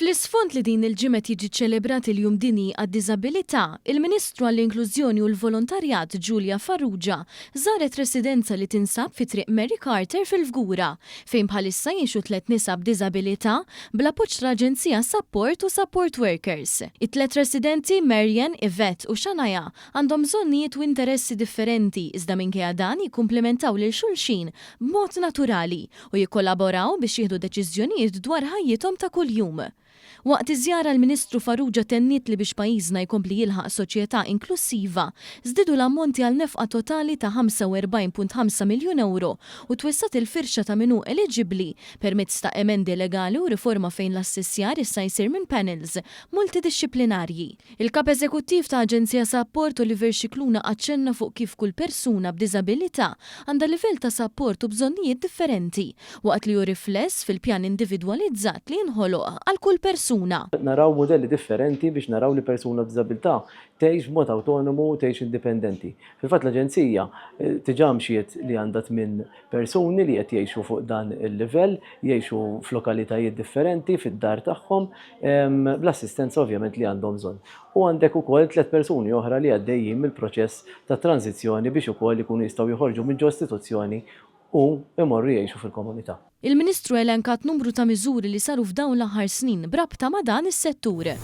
Fl-isfond li din il-ġimgħa jiġi ċelebrat il-Jum Dinji għad-Diżabilità, il-Ministru għall-Inklużjoni u l-Volontarjat Giulia Farrugia żaret residenza li tinsab fi triq Mary Carter fil-Fgura, fejn bħalissa jgħixu 3 nisa b'diżabilità bl-appoġġ tal-Aġenzija Support u Support Workers. It-tlet residenti Marian, Yvette u Shania għandhom bżonnijiet u interessi differenti iżda minkejja dan jikkumplementaw lil xulxin b'mod naturali u jikkollaboraw biex jieħdu deċiżjonijiet dwar ħajjithom ta' kuljum. Waqt iż-żjara l-Ministru Farrugia tenniet li biex pajjiżna jkompli jilħaq soċjetà inklusiva, żdiedu l-ammonti għal nefqa totali ta' 45.5 miljun euro u twissat il-firxa ta' minnu eligibbli permezz ta' emendi legali u riforma fejn l-assessjar issa jsir minn panels multidixxiplinarji. Il-Kap Eżekuttiv ta' Aġenzija Support Oliver Scicluna aċċenna fuq kif kull persuna b'diżabilità għandha livell ta' support u bżonnijiet differenti waqt li hu rifless fil-pjan individwalizzat li jinħoloq għal kull persuna. Naraw modelli differenti biex naraw li persuna b'diżabilità tgħix b'mod autonomu u tgħix indipendenti. Fil-fatt l-Aġenzija tiġà mxiet li għandha minn persuni li qed jgħixu fuq dan il-livell, jgħixu f'lokalitajiet differenti fid-dar tagħhom, bl-assistenza ovvjament li għandhom bżonn. U għandek ukoll 3 persuni oħra li għaddejjin mill-proċess ta' tranzizzjoni biex ukoll ikunu jistgħu joħorġu minn ġostituzzjoni u imorru jgħixu fil-komunità. Il-Ministru elenkat numru ta' miżuri li saru f'dawn l-aħħar snin brabta ma' dan is-settur.